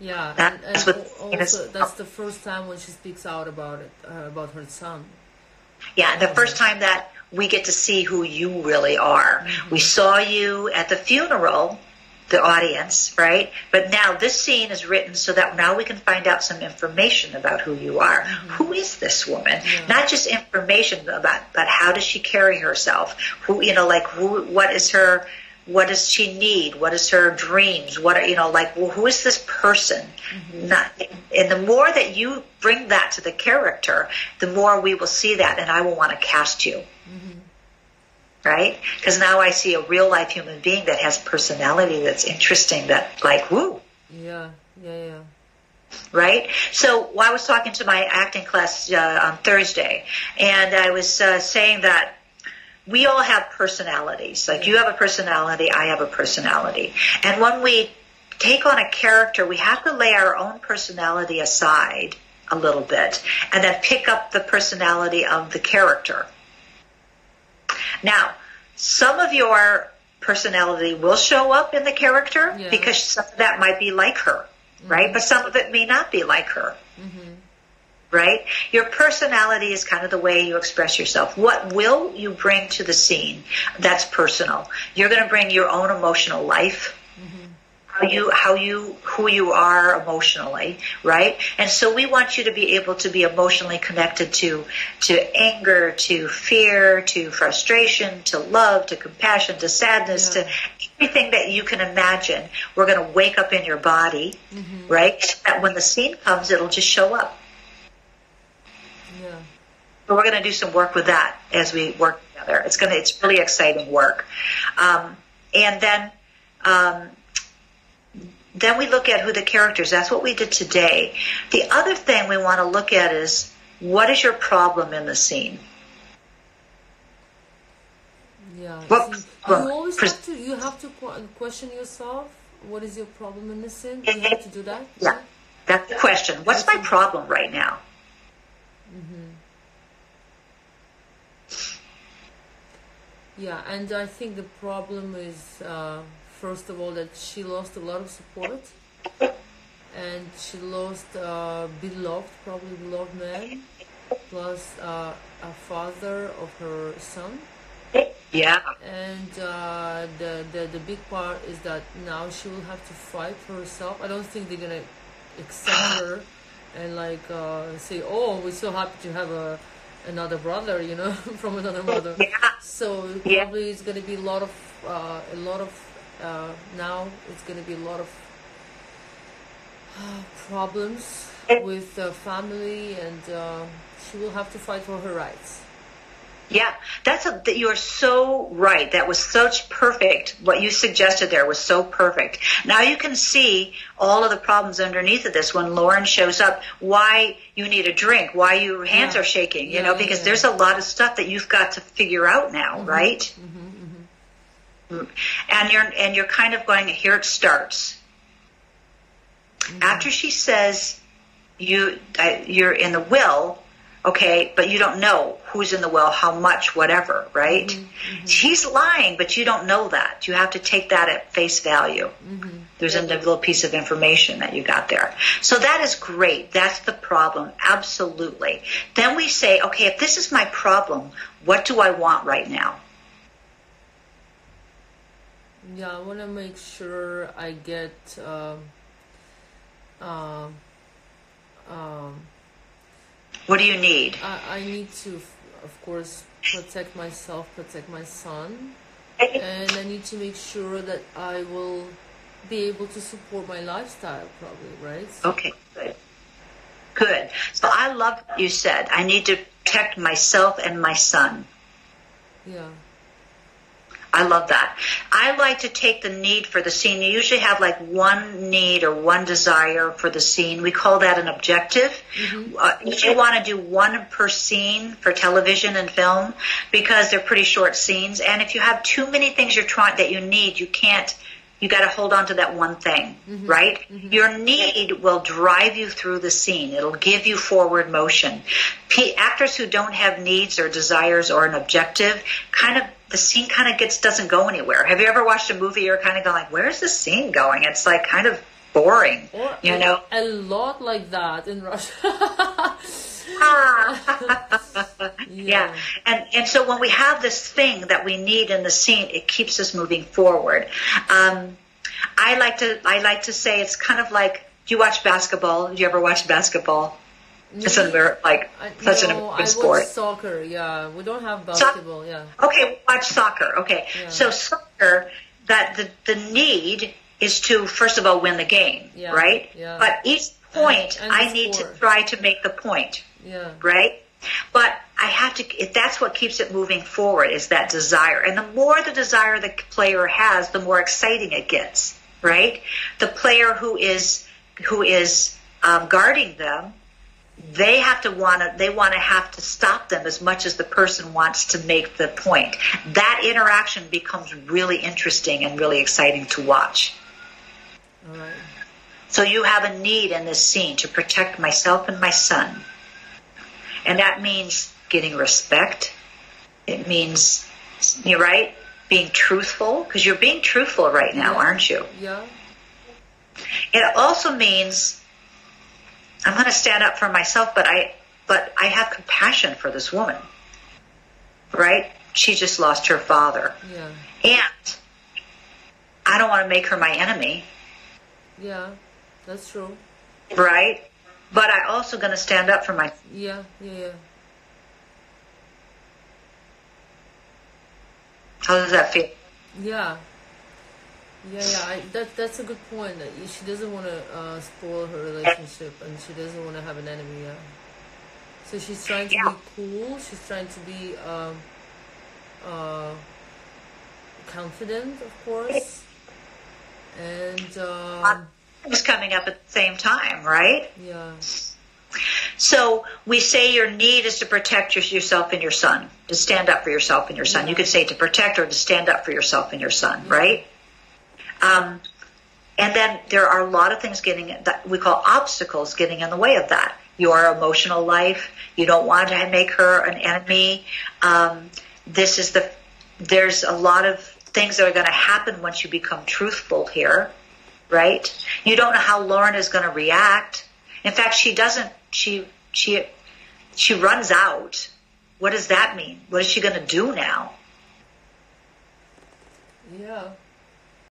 Yeah, that's that's the first time when she speaks out about it, about her son. Yeah, the first time that we get to see who you really are. Mm-hmm. We saw you at the funeral, the audience, right? But now this scene is written so that now we can find out some information about who you are. Mm-hmm. Who is this woman? Yeah. Not just information but how does she carry herself? What does she need? What is her dreams? What are, who is this person? Mm-hmm. And the more that you bring that to the character, the more we will see that, and I will want to cast you. Mm-hmm. Right? Because now I see a real life human being that has personality that's interesting, that woo. Yeah. Right? So I was talking to my acting class on Thursday, and I was saying that we all have personalities. Like, you have a personality, I have a personality. And when we take on a character, we have to lay our own personality aside a little bit and then pick up the personality of the character. Now, some of your personality will show up in the character because some of that might be like her, right? But some of it may not be like her, right? Your personality is kind of the way you express yourself. What will you bring to the scene? That's personal. You're going to bring your own emotional life, who you are emotionally, right? And so we want you to be able to be emotionally connected to anger, to fear, to frustration, to love, to compassion, to sadness, to everything that you can imagine. We're going to wake up in your body, right? That when the scene comes, it'll just show up. Yeah. So we're going to do some work with that as we work together. It's really exciting work. And then we look at who the characters. That's what we did today. The other thing we want to look at is, what is your problem in the scene? Yeah. You have to question yourself. What is your problem in the scene? You have to do that. Yeah, that's the question. What's my problem right now? Yeah, and I think the problem is, first of all, that she lost a lot of support, and she lost probably beloved man, plus a father of her son. Yeah. And the big part is that now she will have to fight for herself. I don't think they're gonna accept her and like say, "Oh, we're so happy to have another brother," from another mother. Yeah. So probably it's gonna be a lot of now it's gonna be a lot of problems with the family, and she will have to fight for her rights. Yeah, you're so right. That was such perfect. What you suggested there was so perfect. Now you can see all of the problems underneath of this when Lauren shows up, why you need a drink, why your hands are shaking, because there's a lot of stuff that you've got to figure out now, right? Mm-hmm. And you're kind of going, here it starts. Mm-hmm. After she says you're in the will, okay, but you don't know who's in the will, how much, whatever, right? Mm-hmm, mm-hmm. She's lying, but you don't know that. You have to take that at face value. Mm-hmm. There's a little piece of information that you got there. So that is great. That's the problem. Absolutely. Then we say, okay, if this is my problem, what do I want right now? Yeah, I want to make sure I get... what do you need? I need to, of course, protect myself, protect my son. And I need to make sure that I will be able to support my lifestyle, probably, right? Okay, good. Good. So I love what you said. I need to protect myself and my son. Yeah. I love that. I like to take the need for the scene. You usually have like one need or one desire for the scene. We call that an objective. Mm-hmm. You want to do one per scene for television and film because they're pretty short scenes. And if you have too many things that you need, you got to hold on to that one thing, mm-hmm. right? Mm-hmm. Your need will drive you through the scene. It'll give you forward motion. Actors who don't have needs or desires or an objective, the scene doesn't go anywhere. Have you ever watched a movie you're kind of going like, where's the scene going? It's like kind of boring, A lot like that in Russia. Yeah. And so when we have this thing that we need in the scene, it keeps us moving forward. I like to say it's kind of like, do you watch basketball? Do you ever watch basketball? It's such an American sport. I watch soccer, yeah. We don't have basketball, yeah. Okay, watch soccer. Okay. Yeah. So soccer, that the need is to, first of all, win the game, right? Yeah. But each point, and I need to try to make the point, right? But I have to, that's what keeps it moving forward, is that desire. And the more the desire the player has, the more exciting it gets, right? The player who is guarding them, they want to have to stop them as much as the person wants to make the point. That interaction becomes really interesting and really exciting to watch. All right. So you have a need in this scene to protect myself and my son. And that means getting respect. It means, you're right, being truthful, because you're being truthful right now, aren't you? Yeah. It also means I'm going to stand up for myself, but I have compassion for this woman, right? She just lost her father. Yeah. And I don't want to make her my enemy. Yeah, that's true. Right? But I'm also going to stand up for my... Yeah. How does that feel? Yeah. That's a good point. She doesn't want to spoil her relationship, and she doesn't want to have an enemy. Yeah. So she's trying to be cool. She's trying to be confident, of course. And it was coming up at the same time, right? Yeah. So we say your need is to protect yourself and your son, to stand up for yourself and your son. Yeah. You could say to protect or to stand up for yourself and your son, right? And then there are a lot of things that we call obstacles getting in the way of that. Your emotional life, you don't want to make her an enemy. This is there's a lot of things that are going to happen once you become truthful here, right? You don't know how Lauren is going to react. In fact, she doesn't. She runs out. What does that mean? What is she going to do now? Yeah.